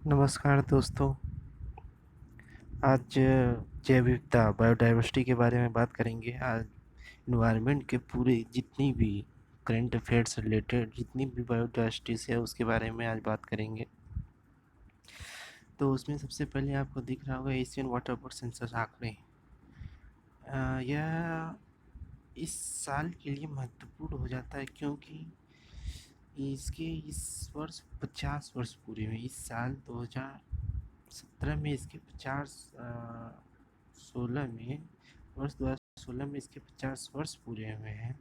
नमस्कार दोस्तों। आज जैव विविधता बायोडाइवर्सिटी के बारे में बात करेंगे। आज इन्वायरमेंट के पूरे जितनी भी करंट अफेयर्स से रिलेटेड जितनी भी बायोडाइवर्सिटी है उसके बारे में आज बात करेंगे। तो उसमें सबसे पहले आपको दिख रहा होगा एशियन वाटर बोर्ड सेंसस आंकड़े। यह इस साल के लिए महत्वपूर्ण हो जाता है क्योंकि इसके इस वर्ष 50 वर्ष पूरे हुए। इस साल 2017 में इसके 16 में वर्ष 2016 में इसके 50 वर्ष पूरे हुए हैं।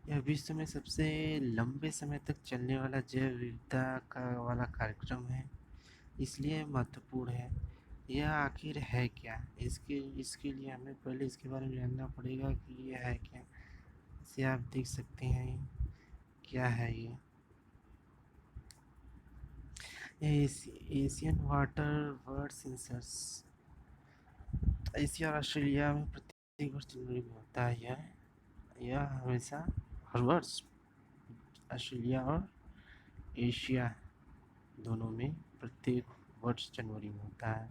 यह विश्व में सबसे लंबे समय तक चलने वाला जैव विविधता का वाला कार्यक्रम है, इसलिए महत्वपूर्ण है। यह आखिर है क्या? इसके इसके लिए हमें पहले इसके बारे में जानना पड़ेगा कि यह है क्या। इसे आप देख सकते हैं, क्या है ये? Asian water word census Asia और ऑस्ट्रेलिया में प्रत्येक वर्ष जनवरी में होता है। यह हमेशा हर वर्ष ऑस्ट्रेलिया और एशिया दोनों में प्रत्येक वर्ष जनवरी में होता है।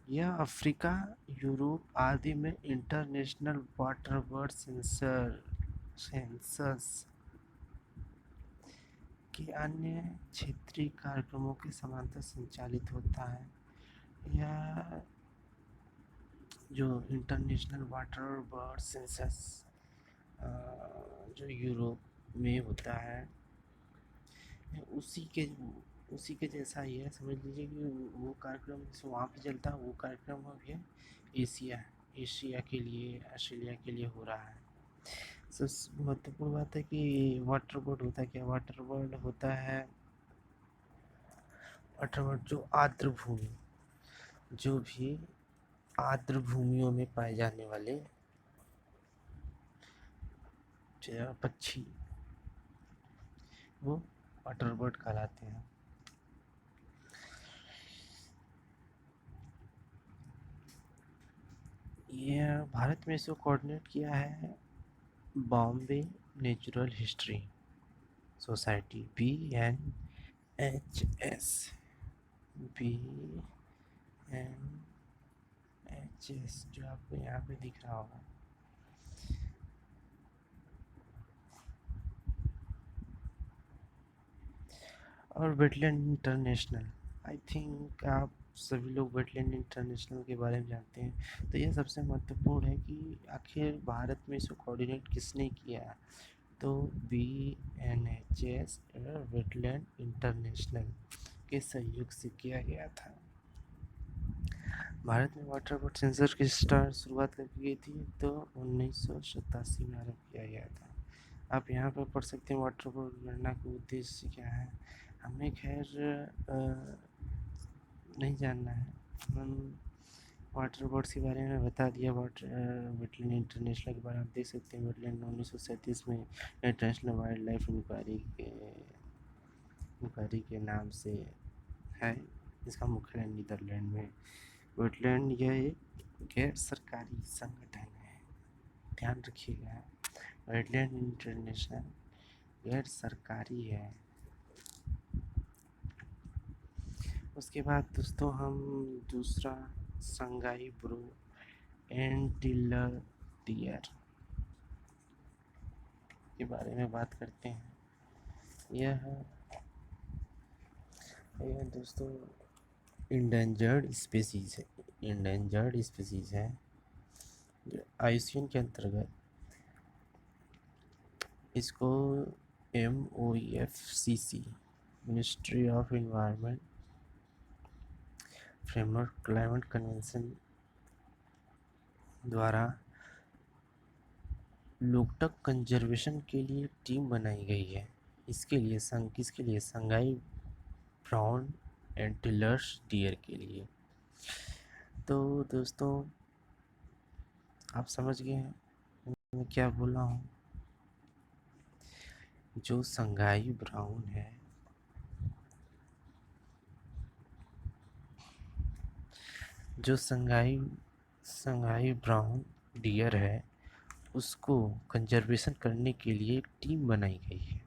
यह अफ्रीका, यूरोप आदि में इंटरनेशनल वाटर वर्ड सेंसस के अन्य क्षेत्रीय कार्यक्रमों के समांतर संचालित होता है। यह जो इंटरनेशनल वाटर बर्ड सेंसस जो यूरोप में होता है, उसी के जैसा ही है। समझ लीजिए कि वो कार्यक्रम वहाँ पे चलता है, वो कार्यक्रम अब ये एशिया के लिए, ऑस्ट्रेलिया के लिए हो रहा है। सबसे महत्वपूर्ण बात है कि वाटर बोर्ड होता है क्या? वाटर बोर्ड होता है वाटर बोर्ड जो आर्द्र भूमि, जो भी आर्द्र भूमियों में पाए जाने वाले पक्षी, वो वाटर बर्ड कहलाते हैं। ये भारत में इसको कोऑर्डिनेट किया है Bombay natural history society, BNHS, जो आपको यहाँ पे दिख रहा होगा। और वेटलैंड इंटरनेशनल, आई थिंक आप सभी लोग वेटलैंड इंटरनेशनल के बारे में जानते हैं। तो यह सबसे महत्वपूर्ण है कि आखिर भारत में इसको कोऑर्डिनेट किसने किया। तो BNHS वेटलैंड इंटरनेशनल के सहयोग से किया गया था। भारत में वाटर बोर्ड सेंसर की शुरुआत कब की गई थी? तो 1987 में आरंभ किया गया था। आप यहाँ पर पढ़ सकते हैं वाटर बोर्ड गणना का उद्देश्य क्या है। हमें खैर नहीं जानना है, हम वाटर बोर्ड्स के बारे में बता दिया। वेटलैंड इंटरनेशनल के बारे में आप देख सकते हैं। वेटलैंड 1937 में इंटरनेशनल वाइल्ड लाइफ इंक्वायरी के नाम से है। इसका मुख्यालय नीदरलैंड में। वेटलैंड यह एक गैर सरकारी संगठन है, ध्यान रखिएगा। वेटलैंड इंटरनेशनल गैर सरकारी है। उसके बाद दोस्तों हम दूसरा संगाई ब्रो एंटीलर डियर के बारे में बात करते हैं। यह दोस्तों इंडेंजर्ड स्पीसीज है जो आईयूसीएन के अंतर्गत इसको MOEFCC ministry of environment framework climate convention द्वारा लोकटक कंजर्वेशन के लिए टीम बनाई गई है। किसके लिए? संगाई ब्राउन एंटीलर्स डियर के लिए। तो दोस्तों आप समझ गए हैं मैं क्या बोला हूँ। जो संगाई ब्राउन है, जो संगाई ब्राउन डियर है, उसको कंजर्वेशन करने के लिए एक टीम बनाई गई है।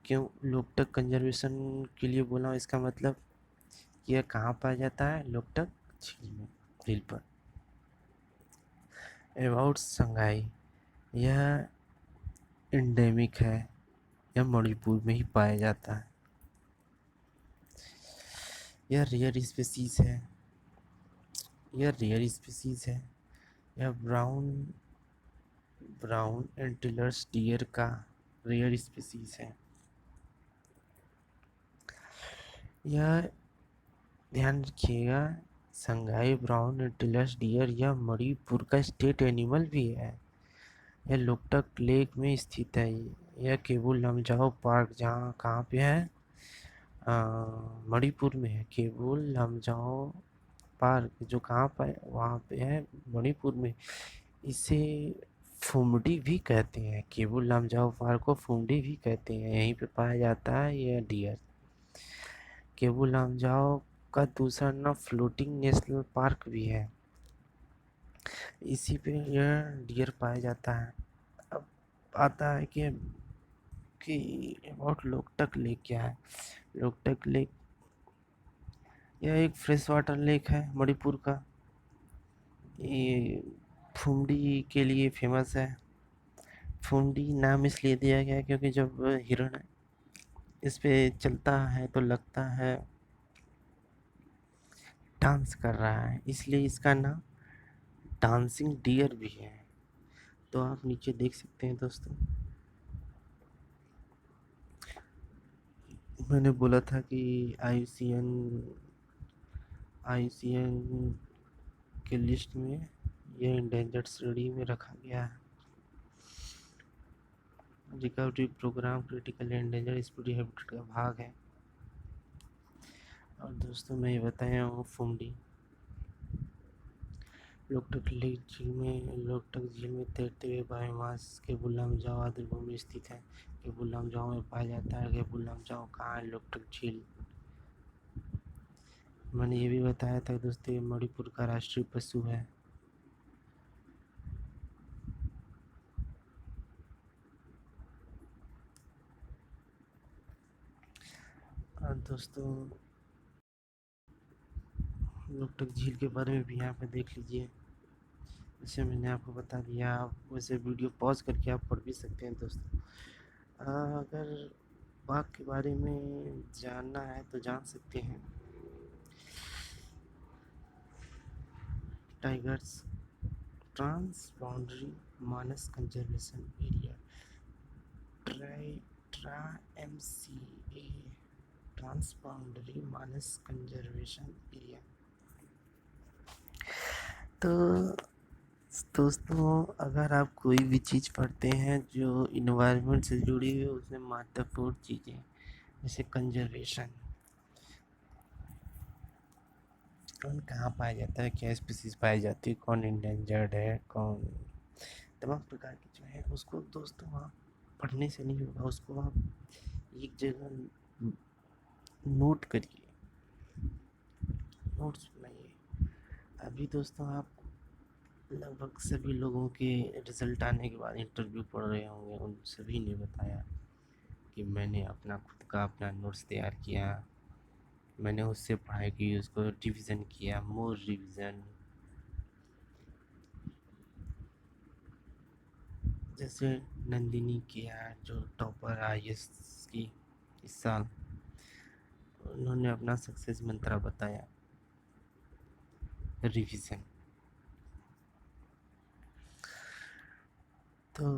क्यों लोकटक कंजर्वेशन के लिए बोला हूँ, इसका मतलब कि यह कहाँ पाया जाता है, लोकटक झील में, झील पर। अबाउट संगाई, यह एंडेमिक है, यह मणिपुर में ही पाया जाता है। यह रेयर स्पीसीज है, यह रेयर स्पीसीज है। यह ब्राउन एंटीलर्स डियर का रेयर स्पीसीज है। यह ध्यान रखिएगा, संगाई ब्राउन एंटीलर्स डियर यह मणिपुर का स्टेट एनिमल भी है। यह लोकटक लेक में स्थित है। यह केबुल लमजाओ पार्क जहाँ कहाँ पे है, मणिपुर में है। केबुल लमजाओ पार्क जो कहाँ पर वहाँ पे है, मणिपुर में। इसे फुमडी भी कहते हैं, केबुल लमजाओ पार्क को फुमडी भी कहते हैं। यहीं पे पाया जाता है यह डियर। केबुल लमजाओ का दूसरा नाम फ्लोटिंग नेशनल पार्क भी है, इसी पे यह डियर पाया जाता है। अब आता है कि अबाउट लोकटक लेक क्या है। लोकटक लेक यह एक फ्रेश वाटर लेक है मणिपुर का। ये फुमडी के लिए फेमस है। फुमडी नाम इसलिए दिया गया क्योंकि जब हिरण इस पे चलता है तो लगता है डांस कर रहा है, इसलिए इसका नाम डांसिंग डियर भी है। तो आप नीचे देख सकते हैं दोस्तों, मैंने बोला था कि आईयूसीएन के लिस्ट में ये इंडेंजर्ड श्रेणी में रखा गया है। Recovery programme critical endangered speedy habitat का भाग है। और दोस्तों मैं ये बताया हूँ फुमडी लोकटक लेक झील में, लोकटक झील में तैरते हुए बायोमास केबुल लमजाओ आर्द्रभूमि स्थित है। केबुल लमजाओ में पाया जाता है। केबुल लमजाओ कहाँ है, लोकटक झील। मैंने ये भी बताया था दोस्तों, ये मणिपुर का राष्ट्रीय पशु है। और दोस्तों लोकटक झील के बारे में भी यहाँ पे देख लीजिए, जैसे मैंने आपको बता दिया। आप वैसे वीडियो पॉज करके आप पढ़ भी सकते हैं दोस्तों। अगर बाघ के बारे में जानना है तो जान सकते हैं। Tigers transboundary Manas conservation area, ट्रा MCA, transboundary Manas conservation area. तो दोस्तों अगर आप कोई भी चीज़ पढ़ते हैं जो इन्वायरमेंट से जुड़ी हुई है, उसमें महत्वपूर्ण चीज़ें जैसे कंजर्वेशन, कौन कहाँ पाया जाता है, क्या स्पीसीज पाई जाती है, कौन इंडेंजर्ड है, कौन तमाम प्रकार की जो है, उसको दोस्तों आप पढ़ने से नहीं होगा, उसको आप एक जगह नोट करिए, नोट्स बनाइए। अभी दोस्तों आप लगभग सभी लोगों के रिजल्ट आने के बाद इंटरव्यू पढ़ रहे होंगे, उन सभी ने बताया कि मैंने अपना खुद का अपना नोट्स तैयार किया, मैंने उससे पढ़ाई की, उसको रिवीजन किया, मोर रिवीजन। जैसे नंदिनी किया जो टॉपर IAS की इस साल, उन्होंने अपना सक्सेस मंत्र बताया, रिवीजन। तो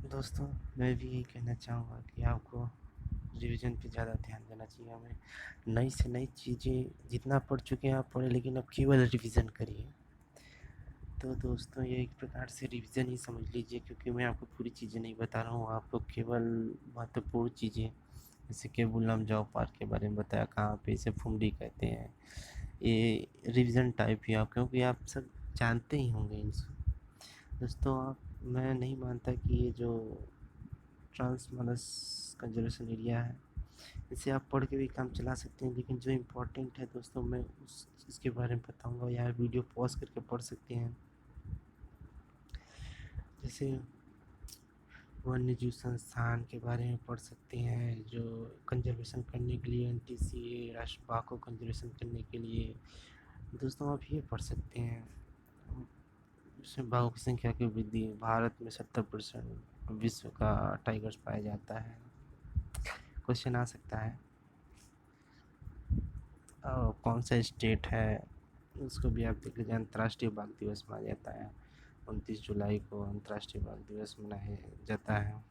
दोस्तों मैं भी यही कहना चाहूँगा कि आपको रिवीजन पे ज़्यादा ध्यान देना चाहिए। हमें नई से नई चीज़ें जितना पढ़ चुके हैं आप पढ़े, लेकिन अब केवल रिवीजन करिए। तो दोस्तों ये एक प्रकार से रिवीजन ही समझ लीजिए, क्योंकि मैं आपको पूरी चीज़ें नहीं बता रहा हूँ, आपको केवल महत्वपूर्ण चीज़ें जैसे केबुल लमजाओ पार्क के बारे में बताया, कहाँ पे इसे फुमडी कहते हैं, ये रिवीजन टाइप ही आप, क्योंकि आप सब जानते ही होंगे इनसे। दोस्तों मैं नहीं मानता कि ये जो ट्रांस मानस कंजर्वेशन एरिया है इसे आप पढ़ के भी काम चला सकते हैं, लेकिन जो इम्पोर्टेंट है दोस्तों मैं उस चीज़ के बारे में बताऊंगा। यार वीडियो पॉज करके पढ़ सकते हैं। जैसे वन्य जीव संस्थान के बारे में पढ़ सकते हैं, जो कंजर्वेशन करने के लिए NTCA राष्ट्रीय बाघ को कंजर्वेशन करने के लिए दोस्तों आप ये पढ़ सकते हैं। इसमें बाघों की संख्या की वृद्धि, भारत में 70% विश्व का टाइगर्स पाया जाता है। क्वेश्चन आ सकता है कौन सा स्टेट है, उसको भी आप देख लीजिए। अंतर्राष्ट्रीय बाघ दिवस मनाया जाता है 29 जुलाई को, अंतर्राष्ट्रीय बाघ दिवस मनाया जाता है।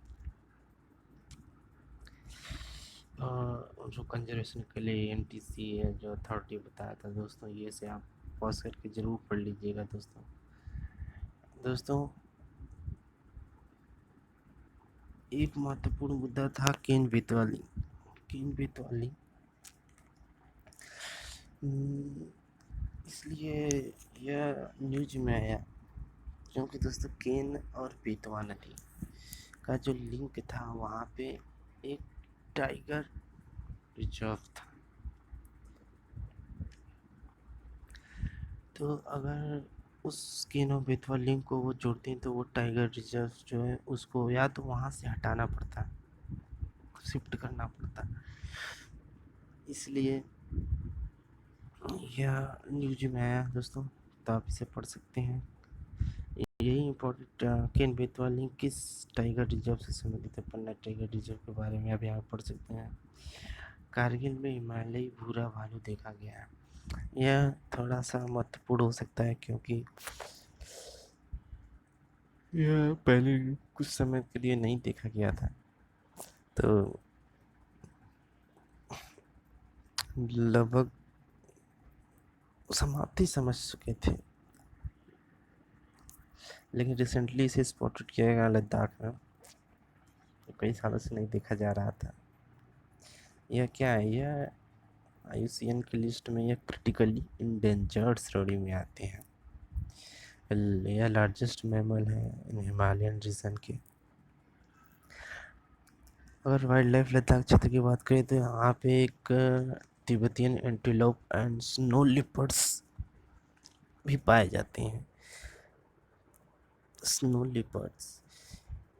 जो कंजर्वेशन के लिए NTCA जो अथॉरिटी बताया था दोस्तों, ये से आप पॉज करके ज़रूर पढ़ लीजिएगा दोस्तों। एक महत्वपूर्ण मुद्दा था केन बेतवा लिंक। इसलिए यह न्यूज में आया क्योंकि दोस्तों केन और बेतवा नदी का जो लिंक था, वहाँ पे एक टाइगर रिजर्व था। तो अगर उस केन और बेतवा लिंक को वो जोड़ते हैं तो वो टाइगर रिजर्व जो है उसको या तो वहाँ से हटाना पड़ता, शिफ्ट करना पड़ता। इसलिए यह न्यूज में आया दोस्तों, तो आप इसे पढ़ सकते हैं। यही इम्पोर्टेंट केन बेतवा लिंक किस टाइगर रिजर्व से संबंधित है, पन्ना टाइगर रिजर्व के बारे में अभी आप पढ़ सकते हैं। कारगिल में हिमालयी भूरा भालू देखा गया है। यह थोड़ा सा महत्वपूर्ण हो सकता है क्योंकि यह पहले कुछ समय के लिए नहीं देखा गया था, तो लगभग समाप्ति समझ चुके थे, लेकिन रिसेंटली इसे स्पॉटेड किया गया लद्दाख में, तो कई सालों से नहीं देखा जा रहा था। यह क्या है, यह IUCN की लिस्ट में यह क्रिटिकली इंडेंजर्ड श्रेणी में आते हैं। यह लार्जेस्ट मैमल है इन हिमालयन रीजन के। अगर वाइल्ड लाइफ लद्दाख क्षेत्र की बात करें तो यहाँ पे एक Tibetan antelope and snow leopards भी पाए जाते हैं। स्नो लिपर्ड्स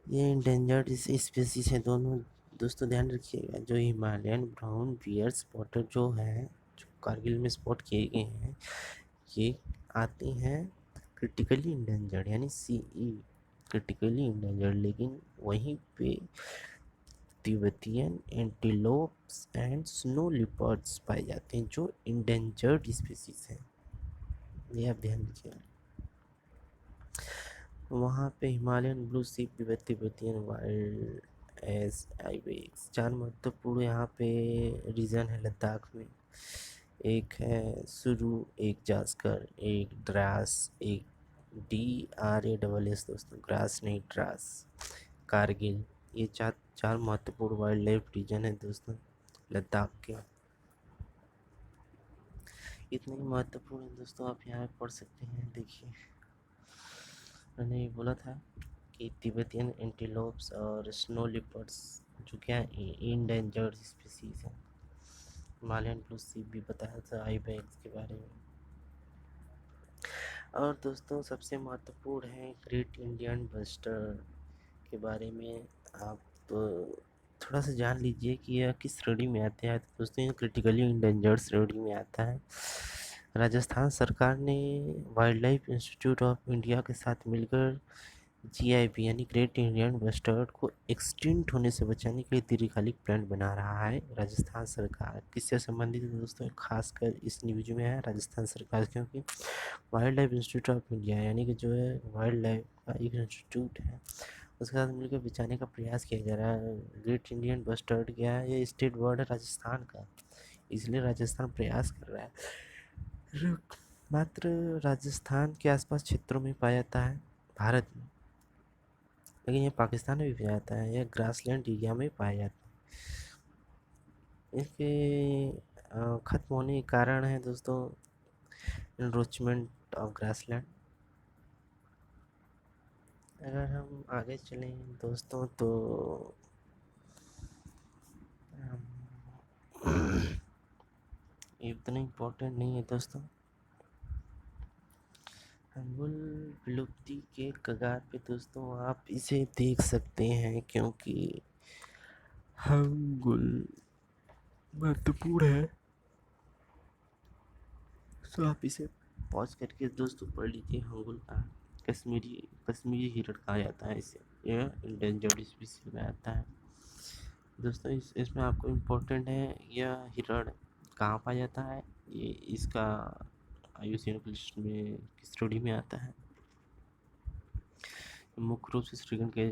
ये इंडेंजर्ड स्पीसीज है दोनों दोस्तों, ध्यान रखिएगा। जो हिमालयन ब्राउन बियर स्पॉटर जो है, जो कारगिल में स्पॉट किए गए हैं, ये आते हैं क्रिटिकली इंडेंजर्ड यानी CE क्रिटिकली इंडेंजर्ड, लेकिन वहीं पे Tibetan antelopes and snow leopards पाए जाते हैं जो इंडेंजर्ड स्पीसीज हैं, ये आप ध्यान रखिएगा। वहाँ पे हिमालयन ब्लू सीप, तिब्बतियन वाइल्ड एस आइबेक्स, 4 महत्वपूर्ण यहाँ पे रीजन है लद्दाख में। एक है सुरू, एक जास्कर, एक द्रास, एक DRASS दोस्तों, ग्रास नहीं ड्रास, कारगिल। ये चार महत्वपूर्ण वाइल्ड लाइफ रीजन है दोस्तों लद्दाख के। इतने ही महत्वपूर्ण है दोस्तों, आप यहाँ पढ़ सकते हैं। देखिए मैंने ये बोला था कि तिब्बतियन एंटीलोप्स और स्नो लिपर्ड्स जो क्या इंडेंजर्ड स्पीसीज हैं। हिमालयन ब्लू सीप भी बताया था, आइबेक्स के बारे में। और दोस्तों सबसे महत्वपूर्ण है ग्रेट इंडियन बस्टर्ड के बारे में। आप थोड़ा सा जान लीजिए कि यह किस श्रेणी में आते हैं। तो दोस्तों ये क्रिटिकली इंडेंजर्ड श्रेणी में आता है। राजस्थान सरकार ने wild life institute of India के साथ मिलकर GIB यानी ग्रेट इंडियन बस्टर्ड को एक्सटिंक्ट होने से बचाने के लिए दीर्घकालिक प्लान बना रहा है राजस्थान सरकार। किससे संबंधित है दोस्तों, खासकर इस न्यूज में है राजस्थान सरकार, क्योंकि wild life institute of India यानी कि जो है वाइल्ड लाइफ का एक इंस्टीट्यूट है, उसके साथ मिलकर बचाने का प्रयास किया जा रहा है। ग्रेट इंडियन बस्टर्ड क्या है, ये स्टेट बर्ड है राजस्थान का, इसलिए राजस्थान प्रयास कर रहा है। मात्र राजस्थान के आसपास क्षेत्रों में पाया जाता है भारत में, लेकिन ये पाकिस्तान में भी पाया जाता है। यह ग्रासलैंड एरिया में पाया जाता है। इसके खत्म होने के कारण है दोस्तों एनरोचमेंट ऑफ ग्रासलैंड। अगर हम आगे चलें दोस्तों तो ये उतना इम्पोर्टेंट नहीं है दोस्तों। हंगुल विलुप्ति के कगार पे दोस्तों आप इसे देख सकते हैं, क्योंकि हंगुल महत्वपूर्ण है। तो आप इसे पॉज करके दोस्तों पढ़ लीजिए। हंगुल का कश्मीरी हिरण कहा जाता है इसे, यह इंडेंजर्ड स्पीशीज में आता है दोस्तों। इसमें आपको इम्पोर्टेंट है, यह हिरण कहाँ पाया जाता है, ये इसका IUCN लिस्ट में स्टडी में आता है। मुख्य रूप से श्रीगंज के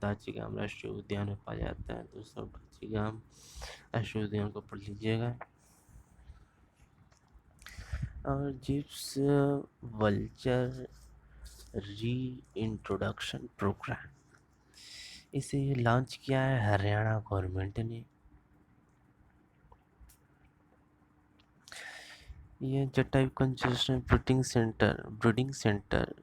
दाचीगाम राष्ट्रीय उद्यान में पाया जाता है दोस्तों। दाचीगाम राष्ट्रीय उद्यान को पढ़ लीजिएगा। और जिप्स वल्चर री इंट्रोडक्शन प्रोग्राम, इसे लॉन्च किया है हरियाणा गवर्नमेंट ने। ये जटायु कंजर्वेशन ब्रीडिंग सेंटर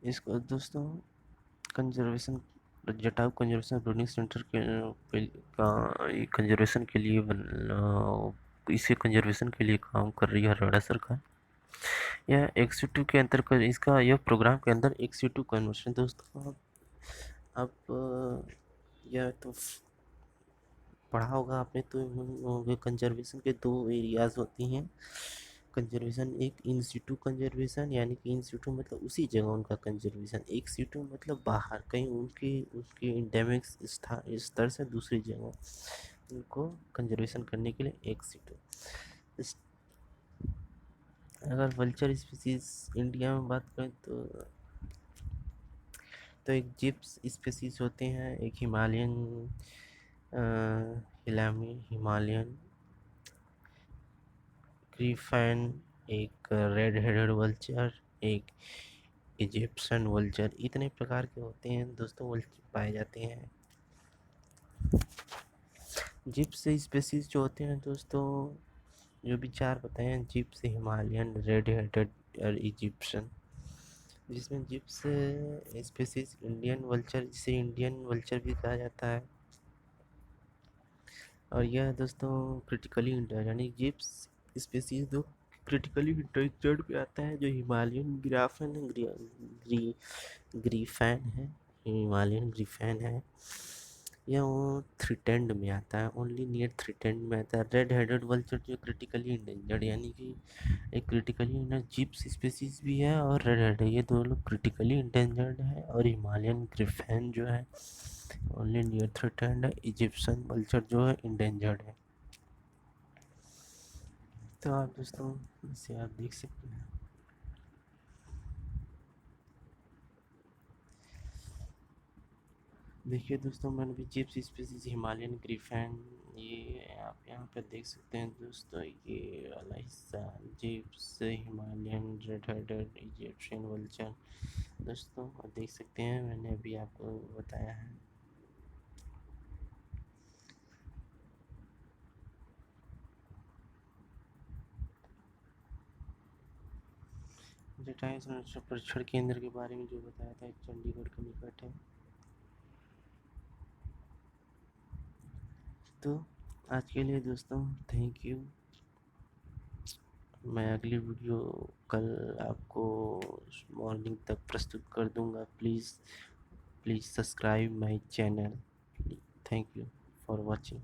इसको दोस्तों conservation Jatayu conservation breeding centre conservation के लिए इसे कंजर्वेशन के लिए काम कर रही है हरियाणा सरकार। यह एक्सिट्यू के अंतर्गत इसका यह प्रोग्राम के अंदर एक्सिट्यू कन्वर्शन दोस्तों। अब यह तो पढ़ा होगा आपने तो कंजर्वेशन के 2 एरियाज होती हैं। कंजर्वेशन एक इन सिटू कंजर्वेशन, यानी कि इन सिटू मतलब उसी जगह उनका कंजर्वेशन, एक सिटू मतलब बाहर कहीं उसके इंडेमिक स्तर से दूसरी जगह उनको कंजर्वेशन करने के लिए एक सिटू। अगर वल्चर स्पीसीज इंडिया में बात करें तो एक जिप्स स्पीसीज होते हैं, एक हिमालयन ग्रीफैन, एक रेड हेडेड वल्चर, एक इजिप्शियन वल्चर। इतने प्रकार के होते हैं दोस्तों वल्चर पाए जाते हैं। जिप्स स्पीसीज जो होते हैं दोस्तों, जो भी 4 बताए हैं, जिप्स, हिमालयन, रेड हेडेड और इजिप्शियन। जिसमें जिप्स स्पीसीज इंडियन वल्चर, जिसे इंडियन वल्चर भी कहा जाता है। और यह दोस्तों क्रिटिकली इंडर, यानी जिप्स स्पीसीज दो क्रिटिकली इंडरस्टर्ड पे आता है। जो हिमालयन ग्रीफैन है, हिमालयन ग्रीफैन है, यह वो थ्रेटेंड में आता है, ओनली नियर थ्रेटेंड में आता है। रेड हेडेड वल्चर जो क्रिटिकली इंडेंजर्ड, यानी कि एक क्रिटिकली इंडेंजर्ड जिप्स स्पीसीज भी है और रेड हेड है, ये दो लोग क्रिटिकली इंडेंजर्ड है। और हिमालयन ग्रीफैन जो है ओनली नियर थ्रेटेंड है। इजिप्शियन वल्चर जो है इंडेंजर्ड है। तो आप दोस्तों इसे आप देख सकते हैं। देखिए दोस्तों, मैंने भी जिप्स स्पीसीज हिमालयन ग्रीफैन, ये आप यहाँ पे देख सकते हैं दोस्तों, ये वाला हिस्सा Gyps Himalayan red headed Egyptian vulture दोस्तों देख सकते हैं, मैंने अभी आपको बताया है। जटायु संरक्षण परीक्षण केंद्र के बारे में जो बताया था, चंडीगढ़ के निकट है। तो आज के लिए दोस्तों थैंक यू। मैं अगली वीडियो कल आपको मॉर्निंग तक प्रस्तुत कर दूंगा। Please subscribe my channel. Thank you for watching.